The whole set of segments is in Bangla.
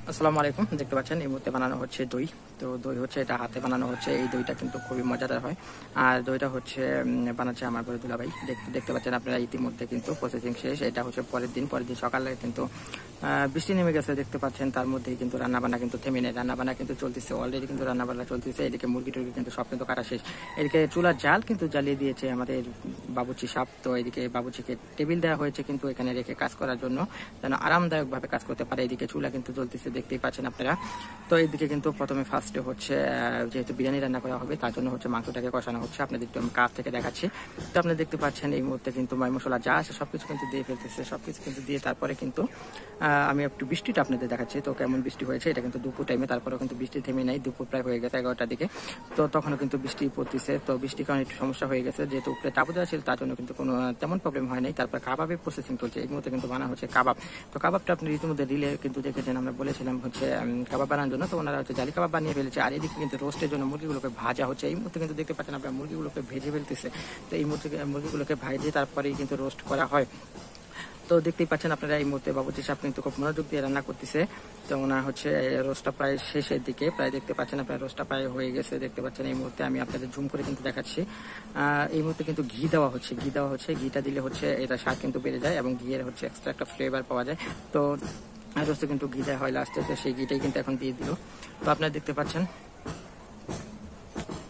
আসসালামু আলাইকুম। দেখতে পাচ্ছেন এই মুহূর্তে বানানো হচ্ছে দই। তো দই হচ্ছে এটা হাতে বানানো হচ্ছে। এই দইটা কিন্তু খুবই মজাদার হয়। আর দইটা হচ্ছে বানাচ্ছে আমার বড় দুলাভাই। দেখতে পাচ্ছেন আপনারা ইতিমধ্যে কিন্তু প্রসেসিং শেষ। এটা হচ্ছে পরের দিন সকালে কিন্তু বৃষ্টি নেমে গেছে দেখতে পাচ্ছেন। তার মধ্যেই কিন্তু রান্নাবান্না কিন্তু থেমে নেই। রান্নাবান্না কিন্তু চলতেছে, অলরেডি কিন্তু রান্নাবান্না চলতেছে। এদিকে মুরগি টুরগি কিন্তু সব কিন্তু কাটা শেষ। এদিকে চুলার জাল কিন্তু জ্বালিয়ে দিয়েছে আমাদের বাবুর্চি সাহেব। তো এদিকে বাবুর্চিকে টেবিল দেওয়া হয়েছে কিন্তু এখানে রেখে কাজ করার জন্য, যেন আরামদায়কভাবে কাজ করতে পারে। এদিকে চুলা কিন্তু জ্বলতেছে, দেখতেই পাচ্ছেন আপনারা। তো এইদিকে কিন্তু প্রথমে ফার্স্টে হচ্ছে যেহেতু বিরিয়ানি রান্না করা হবে তার জন্য হচ্ছে মাংসটাকে কষানো হচ্ছে। আপনাদের একটু আমি কাছ থেকে দেখাচ্ছি। তো আপনারা দেখতে পাচ্ছেন এই মুহূর্তে কিন্তু ময় মশলা যা আছে সবকিছু কিন্তু দিয়ে ফেলতেছে। সবকিছু কিন্তু দিয়ে তারপরে কিন্তু আমি একটু বৃষ্টিটা আপনাদের দেখাচ্ছি। তো কেমন বৃষ্টি হয়েছে, এটা কিন্তু দুপুর টাইমে, তারপরেও কিন্তু বৃষ্টি থেমে নেই। দুপুর প্রায় হয়ে গেছে 11টার দিকে। তো তখনও কিন্তু বৃষ্টি পড়তেছে। তো বৃষ্টির কারণে একটু সমস্যা হয়ে গেছে, যেহেতু উপরে তাবু দেওয়া ছিল তার জন্য কিন্তু কোনো তেমন প্রবলেম হয় নাই। তারপর কাবাবের প্রসেসিং চলছে। এই মুহূর্তে কিন্তু বানা হচ্ছে কাবাব। তো কাবাবটা আপনি ইতিমধ্যে রিলে কিন্তু দেখেছেন, আমরা বলেছিলাম হচ্ছে কাবাব বানানোর জন্য। তো ওনারা হচ্ছে জালি কাবাব বানিয়ে ফেলেছে। আর এদিকে কিন্তু রোস্টের জন্য মুরগিগুলোকে ভাজা হচ্ছে। এই মুহূর্তে কিন্তু দেখতে পাচ্ছেন আপনারা মুরগিগুলোকে ভেজে ফেলতেছে। তো এই মুহূর্তে মুরগিগুলোকে ভাজে তারপরেই কিন্তু রোস্ট করা হয়। তো দেখতেই পাচ্ছেন আপনারা এই মুহূর্তে বাবুর্চি সাহেব কিন্তু খুব মনোযোগ দিয়ে রান্না করতেছে। তো ওনার হচ্ছে রোস্টটা প্রায় শেষের দিকে, প্রায় দেখতে পাচ্ছেন আপনারা রোস্টটা প্রায় হয়ে গেছে। দেখতে পাচ্ছেন এই মুহূর্তে আমি আপনাদের জুম করে কিন্তু দেখাচ্ছি। এই মুহূর্তে কিন্তু ঘি দেওয়া হচ্ছে। ঘিটা দিলে হচ্ছে এটা স্বাদ কিন্তু বেড়ে যায় এবং ঘিয়ের হচ্ছে এক্সট্রা একটা ফ্লেভার পাওয়া যায়। তো রোস্টে কিন্তু ঘি দেওয়া হয় লাস্টে। তো সেই ঘিটাই কিন্তু এখন দিয়ে দিল। তো আপনারা দেখতে পাচ্ছেন।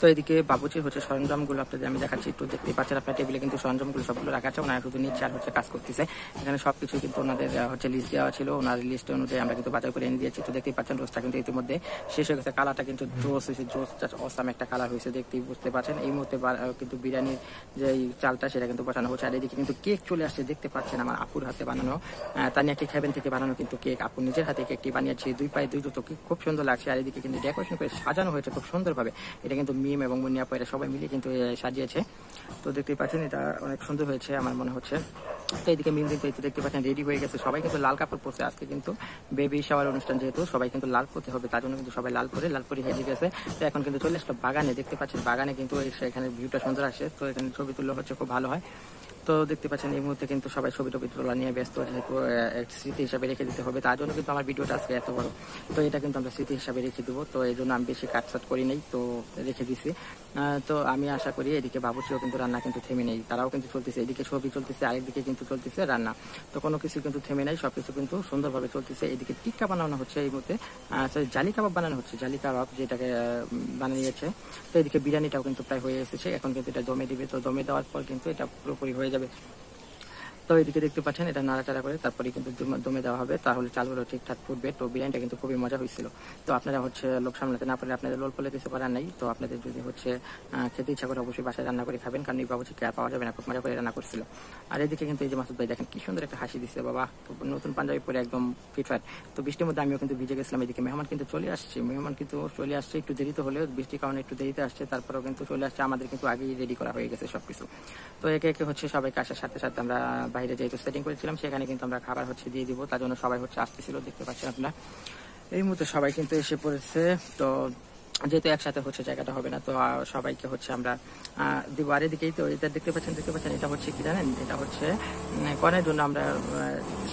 তো এদিকে বাবুর্চির হচ্ছে সরঞ্জামগুলো আপনাদের আমি দেখাচ্ছি। একটু দেখতে পাচ্ছেন আপনার টেবিলে কিন্তু সরঞ্জামগুলো সবগুলো রাখা আছে। ওনারা শুধু নিচ্ছে আর হচ্ছে কাজ করতেছে। এখানে সবকিছু কিন্তু ওনাদের হচ্ছে লিস্ট দেওয়া ছিল। ওনার লিস্ট অনুযায়ী আমরা কিন্তু বাজার করে এনে দিয়েছি। তো দেখতেই পাচ্ছেন রোস্টটা কিন্তু ইতিমধ্যে শেষ হয়ে গেছে। কালারটা কিন্তু জোস হয়েছে, অসাম একটা কালার হয়েছে, দেখতেই বুঝতে পারছেন। এই মুহূর্তে কিন্তু বিরিয়ানির যে চালটা সেটা কিন্তু বসানো হচ্ছে। আর এদিকে কিন্তু কেক চলে আসছে, দেখতে পাচ্ছেন আমার আপুর হাতে বানানো, তানিয়া কেক হেভেন থেকে বানানো কিন্তু কেক। আপুর নিজের হাতে কেকটি বানিয়েছে। 2 পায়ে 2 জুতো, খুব সুন্দর লাগছে। আর এদিকে কিন্তু ডেকোরেশন করে সাজানো হয়েছে খুব সুন্দরভাবে। এটা কিন্তু মিম এবং মুন্নিয়া পয়রা সবাই মিলে কিন্তু সাজিয়েছে। তো দেখতেই পাচ্ছেন এটা অনেক সুন্দর হয়েছে আমার মনে হচ্ছে। তো এইদিকে মিম কিন্তু দেখতে পাচ্ছেন রেডি হয়ে গেছে। সবাই কিন্তু লাল কাপড় পরছে। আজকে কিন্তু বেবি শাওয়ার অনুষ্ঠান, যেহেতু সবাই কিন্তু লাল পরতে হবে, তার জন্য কিন্তু সবাই লাল পরে হেঁটে গেছে। তো এখন কিন্তু চলে আসলো বাগানে। দেখতে পাচ্ছেন বাগানে কিন্তু এখানে ভিউটা সুন্দর আসে। তো এখানে ছবি তুললে হচ্ছে খুব ভালো হয়। তো দেখতে পাচ্ছেন এই মুহূর্তে কিন্তু সবাই ছবি তোলা নিয়ে ব্যস্ত, যেহেতু স্মৃতি হিসাবে রেখে দিতে হবে। তার জন্য কিন্তু আমার ভিডিওটা আজকে এত বড়। তো এটা কিন্তু আমরা স্মৃতি হিসাবে রেখে দেবো। তো এই জন্য আমি বেশি কাটসাট করি নাই, তো রেখে দিছি। তো আমি আশা করি এদিকে বাবুর্চিও কিন্তু রান্না কিন্তু থেমে নেই, তারাও কিন্তু চলতেছে। এদিকে ছবি চলতেছে, আরেকদিকে কিন্তু চলতেছে রান্না। তো কোনো কিছু কিন্তু থেমে নেই, সবকিছু কিন্তু সুন্দরভাবে চলতেছে। এদিকে টিক্কা বানানো হচ্ছে এই মুহূর্তে, জালি কাবাব বানানো হচ্ছে, জালি কাবাব যেটাকে বানিয়েছে। তো এদিকে বিরিয়ানিটাও কিন্তু প্রায় হয়ে এসেছে। এখন কিন্তু এটা দমে দিবে। তো দমে দেওয়ার পর কিন্তু এটা পুরোপুরি হয়ে যাবে। তো এদিকে দেখতে পাচ্ছেন এটা নাড়াচাড়া করে তারপরে কিন্তু দমে দেওয়া হবে, তাহলে চালগুলো ঠিকঠাক ফুটবে। তো বিরিয়ানিটা কিন্তু খুবই মজা হয়েছিল। তো আপনারা হচ্ছে লোক সামলাতে না পারলে আপনাদের লোল পলে কিছু করার নাই। তো আপনাদের যদি হচ্ছে খেতে ইচ্ছা করে অবশ্যই বাসায় রান্না করে খাবেন, কারণ এই বাবুর্চিকে আর পাওয়া যাবে না, খুব মজা করে রান্না করছিল। আর এদিকে কিন্তু এই যে মাসুদ ভাই দেখেন কি সুন্দর একটা হাসি দিচ্ছে, বাবা নতুন পাঞ্জাবি পরে একদম ফিটফাট। তো বৃষ্টির মধ্যে আমিও কিন্তু ভিজে গেছিলাম। এদিকে মেহমান কিন্তু চলে আসছে, একটু দেরিতে হলেও বৃষ্টির কারণে একটু দেরিতে আসছে, তারপরেও কিন্তু চলে আসছে। আমাদের কিন্তু আগেই রেডি করা হয়ে গেছে সবকিছু। তো একে একে হচ্ছে সবাইকে আসার সাথে সাথে আমরা বাইরে যেহেতু সেটিং করেছিলাম সেখানে কিন্তু আমরা খাবার হচ্ছে দিয়ে দিব, তার জন্য সবাই হচ্ছে আসতেছিল। দেখতে পাচ্ছেন আপনারা এই মুহূর্তে সবাই কিন্তু এসে পড়েছে। তো যেহেতু একসাথে হচ্ছে জায়গাটা হবে না, তো সবাইকে হচ্ছে আমরা দিব। আর এদিকেই তো এটা দেখতে পাচ্ছেন এটা হচ্ছে কি জানেন, এটা হচ্ছে কনের জন্য আমরা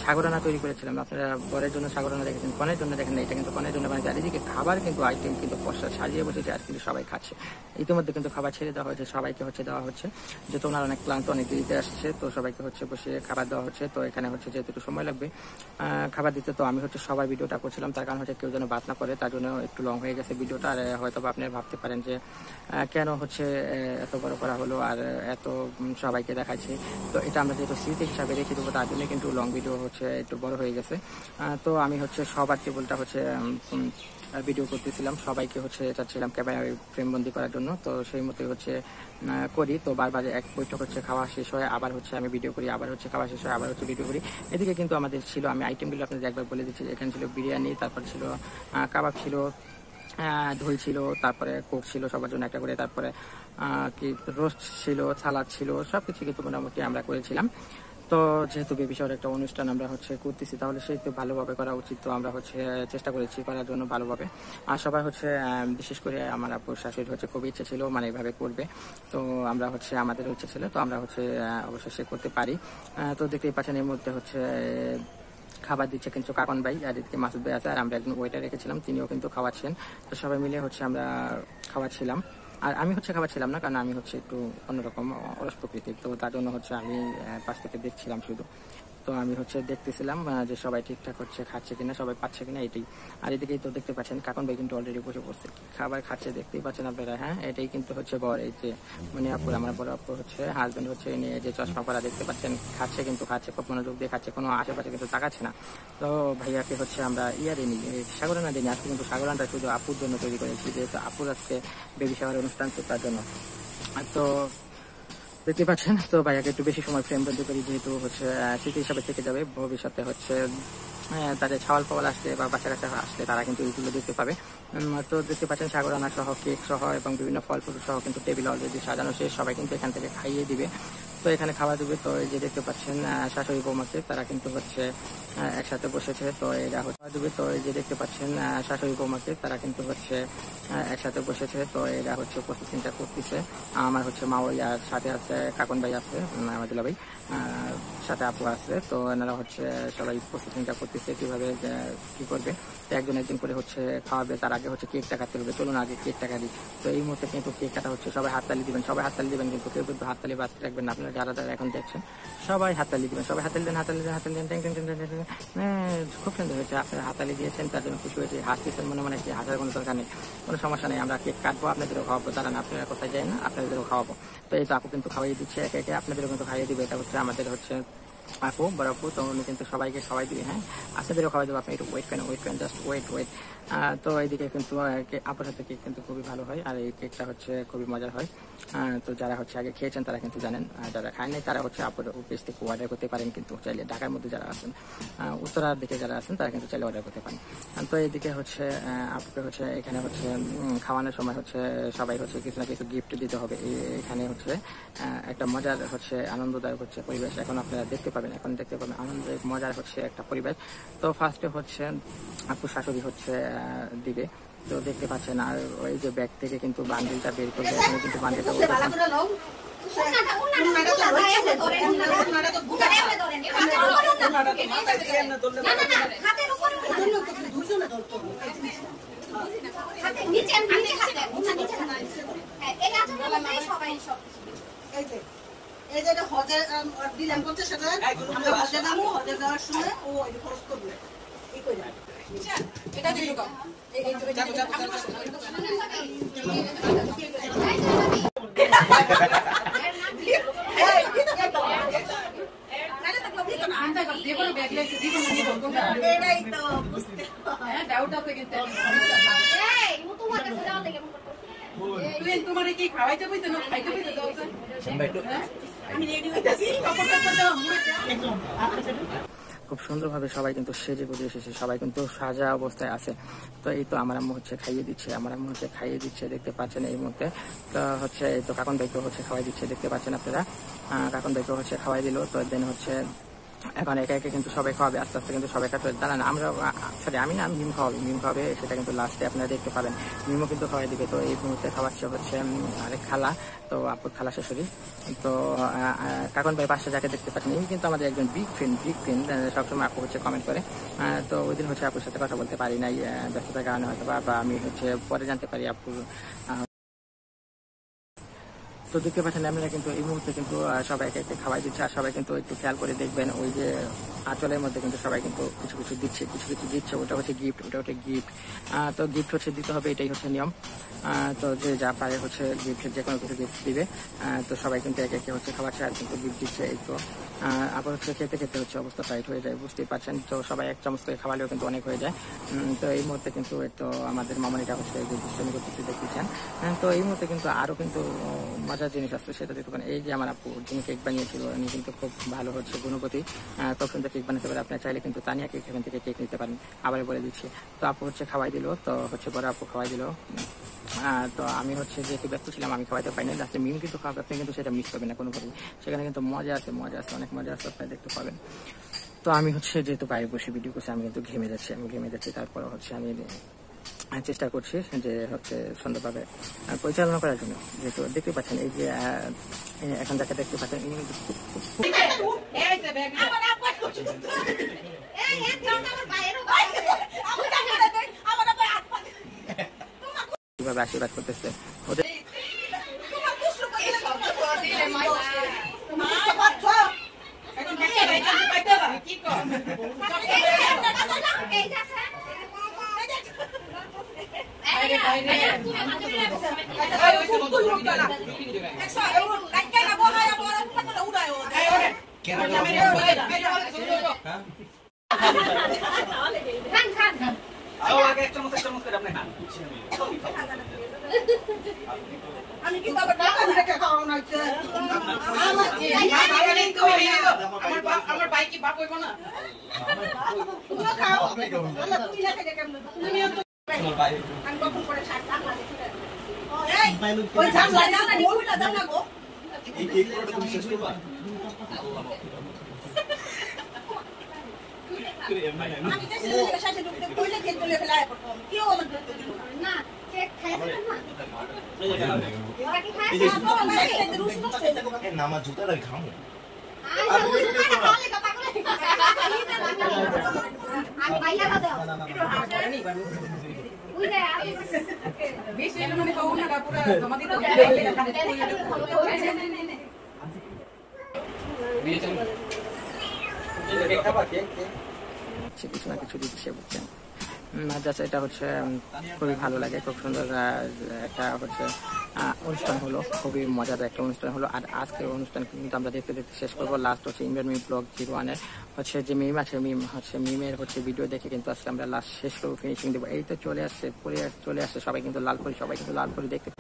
সাগরানা তৈরি করেছিলাম। আপনারা বরের জন্য সাগরানা দেখেছেন, কনের জন্য দেখেন না, এটা কিন্তু কনের জন্য বানিয়েছে। আর এদিকে খাবার কিন্তু আইটেম কিন্তু পশ্চাৎ সাজিয়ে বসেছে, আর কিন্তু সবাই খাচ্ছে। ইতিমধ্যে কিন্তু খাবার ছেড়ে দেওয়া হয়েছে, সবাইকে হচ্ছে দেওয়া হচ্ছে। যেহেতু ওনারা অনেক ক্লান্ত, অনেক দেরিতে আসছে, তো সবাইকে হচ্ছে বসে খাবার দেওয়া হচ্ছে। তো এখানে হচ্ছে যেহেতু একটু সময় লাগবে খাবার দিতে, তো আমি হচ্ছে সবার ভিডিওটা করছিলাম, তার কারণ হচ্ছে কেউ যেন বাদ না করে, তার জন্য একটু লং হয়ে গেছে ভিডিওটা। আর হয়তো আপনারা ভাবতে পারেন যে কেন হচ্ছে এত বড় করা হলো আর এত সবাইকে দেখাচ্ছে। তো এটা আমরা যেহেতু স্মৃতি হিসাবে রেখে দেবো, তার জন্য কিন্তু লং ভিডিও হচ্ছে একটু বড় হয়ে গেছে। তো আমি হচ্ছে সবার টেবিলটা হচ্ছে ভিডিও করতেছিলাম, সবাইকে হচ্ছে চাচ্ছিলাম ক্যামেরায় ফ্রেমবন্দি করার জন্য। তো সেই মতো হচ্ছে করি। তো বারবার এক বৈঠক হচ্ছে খাওয়া শেষ হয় আবার হচ্ছে আমি ভিডিও করি, আবার হচ্ছে খাওয়া শেষ হয় আবার হচ্ছে ভিডিও করি। এদিকে কিন্তু আমাদের ছিল, আমি আইটেমগুলো আপনাদের একবার বলে দিচ্ছি। এখানে ছিল বিরিয়ানি, তারপর ছিল কাবাব ছিল, দই ছিল, তারপরে কোক ছিল সবার জন্য একটা করে, তারপরে কি রোস্ট ছিল, সালাদ ছিল, সবকিছু কিন্তু মোটামুটি আমরা করেছিলাম। তো যেহেতু বেবি শাওয়ার একটা অনুষ্ঠান আমরা হচ্ছে করতেছি, তাহলে সেই তো ভালোভাবে করা উচিত। তো আমরা হচ্ছে চেষ্টা করেছি করার জন্য ভালোভাবে। আর সবাই হচ্ছে বিশেষ করে আমার আপুর শাশুড়ি হচ্ছে খুব ইচ্ছে ছিল মানে এভাবে করবে। তো আমরা হচ্ছে আমাদের ইচ্ছে ছিল, তো আমরা হচ্ছে অবশ্যই সে করতে পারি। তো দেখতেই পাচ্ছেন এর মধ্যে হচ্ছে খাবার দিচ্ছে কিন্তু কাকন ভাই, আর এদিকে মাসুদ ভাই আছে, আর আমরা একজন ওয়েটার রেখেছিলাম, তিনিও কিন্তু খাওয়াচ্ছেন। তো সবাই মিলে হচ্ছে আমরা খাওয়াচ্ছিলাম। আর আমি হচ্ছে খাওয়াচ্ছিলাম না, কারণ আমি হচ্ছে একটু অন্যরকম অলস প্রকৃতির, তো তার জন্য হচ্ছে আমি পাশ থেকে দেখছিলাম শুধু। তো আমি হচ্ছে দেখতেছিলাম যে সবাই ঠিকঠাক হচ্ছে খাচ্ছে কিনা, সবাই পাচ্ছে কিনা, এটাই। আর এদিকেই তো দেখতে পাচ্ছেন কাকন ভাই কিন্তু অলরেডি বসে পড়ছে, খাবার খাচ্ছে, দেখতেই পাচ্ছেন আপনারা। হ্যাঁ, এটাই কিন্তু হচ্ছে বর, এই যে মানে আপুর, আমার বড় আপু হচ্ছে হাজবেন্ড হচ্ছে নিয়ে যে চশমা পরা, দেখতে পাচ্ছেন খাচ্ছে, কিন্তু খাচ্ছে খুব মনোযোগ দিয়ে খাচ্ছে, কোনো আশেপাশে কিন্তু তাকাচ্ছে না। তো ভাইয়াকে হচ্ছে আমরা দিইনি, সাগরানা দিইনি, আজকে কিন্তু সাগরানটা শুধু আপুর জন্য তৈরি করেছি, যেহেতু আপুর আজকে বেবি শাওয়ার অনুষ্ঠান, তো তার জন্য। তো দেখতে পাচ্ছেন, তো ভাইয়াকে একটু বেশি সময় ফ্রেম বন্ধ করি, যেহেতু হচ্ছে স্মৃতি হিসাবে থেকে যাবে ভবিষ্যতে হচ্ছে তাদের ছাওয়াল পাওয়াল আসলে বা বাচ্চা কাচ্চা আসলে তারা কিন্তু এইগুলো দেখতে পাবে। তো দেখতে পাচ্ছেন সাগরানা সহ, কেক সহ এবং বিভিন্ন ফল ফুল সহ কিন্তু টেবিল অলরেডি সাজানো শেষ, সবাই কিন্তু এখান থেকে খাইয়ে দিবে। তো এখানে খাওয়া দেবে। তো এই যে দেখতে পাচ্ছেন শাশুড়ি বৌমাকে, তারা কিন্তু হচ্ছে একসাথে বসেছে। তো এরা খাওয়া দেবে। তো এই যে দেখতে পাচ্ছেন শাশুড়ি বৌমাকে, তারা কিন্তু হচ্ছে একসাথে বসেছে। তো এরা হচ্ছে প্রসেসিংটা করতেছে। আমার হচ্ছে মা ওই, আর সাথে আছে কাকন ভাই আছে, আমাদের ভাই, সাথে আপু আছে। তো এনারা হচ্ছে সবাই প্রসেসিংটা করতেছে কিভাবে কি করবে। তো একজন করে হচ্ছে খাওয়াবে, তার আগে হচ্ছে কেকটা কাটতে হবে। চলুন আগে কেকটা কাটি। তো এই মুহূর্তে কিন্তু কেক কাটা হচ্ছে, সবাই হাততালি দিবেন, সবাই হাততালি দিবেন, কিন্তু কেউ কিন্তু হাততালি বাঁচতে রাখবেন না। আপনারা যারা যারা এখন দেখছেন সবাই হাততালি দিবেন, সবাই হাততালি দেন, হাততালি দেন, হাততালি দেন, ট্যাং ট্যাং ট্যাং ট্যাং ট্যাং। খুব সুন্দর হয়েছে, আপনারা হাততালি দিয়েছেন, তার জন্য খুশি হয়েছে, হাসতেছেন মনে মনে, কি হাসার কোনো দরকার নেই, কোনো সমস্যা নেই। আমরা কেক কাটবো, আপনাদেরও খাওয়াবো, দাঁড়ান আপনারা কোথায় যায় না, আপনাদেরও খাওয়াবো। তো এই তো আপু কিন্তু খাওয়াই দিচ্ছে একে একে, আপনাদেরও কিন্তু খাইয়ে দিবে। এটা হচ্ছে আমাদের হচ্ছে আপু, বড় আপু, তো উনি কিন্তু সবাইকে খাওয়াই দিবে। হ্যাঁ, আপনাদেরও খাওয়াই দেবো, আপনি একটু ওয়েট করেন, জাস্ট ওয়েট। তো এইদিকে কিন্তু আপুর হাতে কেক কিন্তু খুবই ভালো হয়, আর এই কেকটা হচ্ছে খুবই মজার হয়। তো যারা হচ্ছে আগে খেয়েছেন তারা কিন্তু জানেন, আর যারা খায় নাই তারা হচ্ছে আপুর পেজ থেকে অর্ডার করতে পারেন, কিন্তু চাইলে ঢাকার মধ্যে যারা আছেন, উত্তরার দিকে যারা আছেন তারা কিন্তু চাইলে অর্ডার করতে পারেন। তো এইদিকে হচ্ছে আপুকে হচ্ছে এখানে হচ্ছে খাওয়ানোর সময় হচ্ছে সবাই হচ্ছে কিছু না কিছু গিফট দিতে হবে। এখানে হচ্ছে একটা মজার হচ্ছে আনন্দদায়ক হচ্ছে পরিবেশ এখন আপনারা দেখতে পাবেন, আনন্দের মজার হচ্ছে একটা পরিবেশ। তো ফার্স্টে হচ্ছে আপু শাশুড়ি হচ্ছে দিবে, তো দেখতে পাচ্ছেন। আর ওই যে ব্যাগ থেকে কিন্তু বান্ডিলটা বের করবে, এখানে কিন্তু বান্ডিলটা এই যে হজে দিলাম 50,000, আমরা হজে যাবো, হজে যাওয়ার সময় ও খরচ করবে, এই কইরা এটা দিয়ে দাও। এই তো যাবো এটাই তো বুঝতে ডাউট আছে কিন্তু এই ও তোমার কাছে যাও লাগে তুই তোমারে কি খাওয়াইতে বইতে না খাইতে বইতে দাও আমি রেডি হইতাছি কাপড়টা পরে দাও। খুব সুন্দরভাবে সবাই কিন্তু সেজে গুজে এসেছে, সবাই কিন্তু সাজা অবস্থায় আছে। তো এই তো আমার আম্মু হচ্ছে খাইয়ে দিচ্ছে, দেখতে পাচ্ছেন এই মুহূর্তে। তো হচ্ছে এই তো কাকন ভাইকে হচ্ছে খাওয়াই দিচ্ছে, দেখতে পাচ্ছেন আপনারা। কাকন ভাইকে হচ্ছে খাওয়াই দিল। তো দেন হচ্ছে এখন একে একে কিন্তু সবাই খাওয়াবে, আস্তে আস্তে কিন্তু সবাই খাওয়াবে। দাঁড়ান, আমরা আমি মিম খাওয়াবে, সেটা কিন্তু লাস্টে আপনারা দেখতে পাবেন। মিমও কিন্তু খাওয়াই দিবে। তো এই মুহূর্তে খাওয়াচ্ছে হচ্ছে আরেক খালা, তো আপুর খালা শাশুড়ি। তো কাকন ভাই পাশে যাকে দেখতে পাচ্ছেন, এই কিন্তু আমাদের একজন বিগ ফ্রেন্ড, সবসময় আপু হচ্ছে কমেন্ট করে। তো ওই দিন হচ্ছে আপুর সাথে কথা বলতে পারি নাই, ব্যস্ততার কারণে হয়তো, বা আমি হচ্ছে পরে জানতে পারি আপুর। তো দেখতে পাচ্ছেন আপনারা কিন্তু এই মুহূর্তে কিন্তু সবাইকে একটু খাওয়াই দিচ্ছে, আর সবাই কিন্তু একটু খেয়াল করে দেখবেন ওই যে আঁচলের মধ্যে কিন্তু সবাই কিন্তু কিছু দিচ্ছে, ওটা হচ্ছে গিফট। তো গিফট হচ্ছে দিতে হবে, এটাই হচ্ছে নিয়ম। তো যে যা পারে হচ্ছে গিফটের যে কোনো কিছু গিফট দিবে। তো সবাই কিন্তু একে একে হচ্ছে খাওয়াচ্ছে, আর কিন্তু গিফট দিচ্ছে। এই তো আবার হচ্ছে খেতে হচ্ছে অবস্থা টাইট হয়ে যায়, বুঝতেই পারছেন। তো সবাই এক চামচ করে খাওয়ালেও কিন্তু অনেক হয়ে যায়। তো এই মুহূর্তে কিন্তু তো আমাদের মামনিটা হচ্ছে যে দুষ্টামি করতেছে দেখতেছেন। তো এই মুহূর্তে কিন্তু আরো কিন্তু মজার জিনিস আসছে, সেটা দেখতে পারেন। এই যে আমার আপু যিনি কেক বানিয়েছিল, উনি কিন্তু খুব ভালো হচ্ছে গুণগতি, খুব সুন্দর কেক বানাতে পারে। আপনার চাইলে কিন্তু তানিয়া কেক এখান থেকে কেক নিতে পারেন, আবার বলে দিচ্ছি। তো আপু হচ্ছে খাওয়াই দিল, তো হচ্ছে বড় আপু খাওয়াই দিল। তো আমি হচ্ছে যেহেতু ব্যস্ত ছিলাম আমি খাওয়াইতে পারিনি, লাস্টে মিম কিন্তু খাওয়াবে, আপনি কিন্তু সেটা মিস করবেন না কোনোভাবেই। সেখানে কিন্তু মজা আছে, অনেক মজা আছে, আপনি দেখতে পাবেন। তো আমি হচ্ছে যেহেতু বাইরে বসে ভিডিও করছি, আমি কিন্তু ঘেমে যাচ্ছি। তারপরে হচ্ছে আমি চেষ্টা করছি যে হচ্ছে সুন্দরভাবে পরিচালনা করার জন্য। যেহেতু দেখতে পাচ্ছেন এই যে এখন যাকে দেখতে পাচ্ছেন, কিভাবে আশীর্বাদ করতেছে ওদের আমি কিন্তু আবার টাকা রেখে খাওয়া না আমার বাইক কি বাপ হইব না তুমিও খাও তুমি রেখে দে কেমন তুমিও আমি কখন করে 60 টাকা লাগে এই ওই জাম লাগা না নিকুলা দাও না গো এই কেক করে তুমি শেষ করবা আমি কাছে লোকের সাথে ঢুকতে কইলে কেক তুলে ফেলায় কি ও না কেক খাইছে না ওরা কি খায় নামা জুতাটা খামু আমি জুতাটা খালে কথা কই আমি বাইলা দাও ওই দে বেশি মানে খাও না পুরো জমা দিতে কিছু না কিছু দিচ্ছে বুঝছেন জাস্ট এটা হচ্ছে খুবই ভালো লাগে খুব সুন্দর একটা হচ্ছে অনুষ্ঠান হলো খুবই মজাদার একটা অনুষ্ঠান হলো আর আজকের অনুষ্ঠান কিন্তু আমরা দেখতে দেখতে শেষ করবো লাস্ট হচ্ছে ইন্ডিয়ান মিম ব্লগ 01-এর হচ্ছে যে মিম আছে মিমের হচ্ছে ভিডিও দেখে কিন্তু আজকে আমরা লাস্ট শেষ করবো ফিনিশিং দেবো এই তো চলে আসছে সবাই কিন্তু লাল পরি দেখতে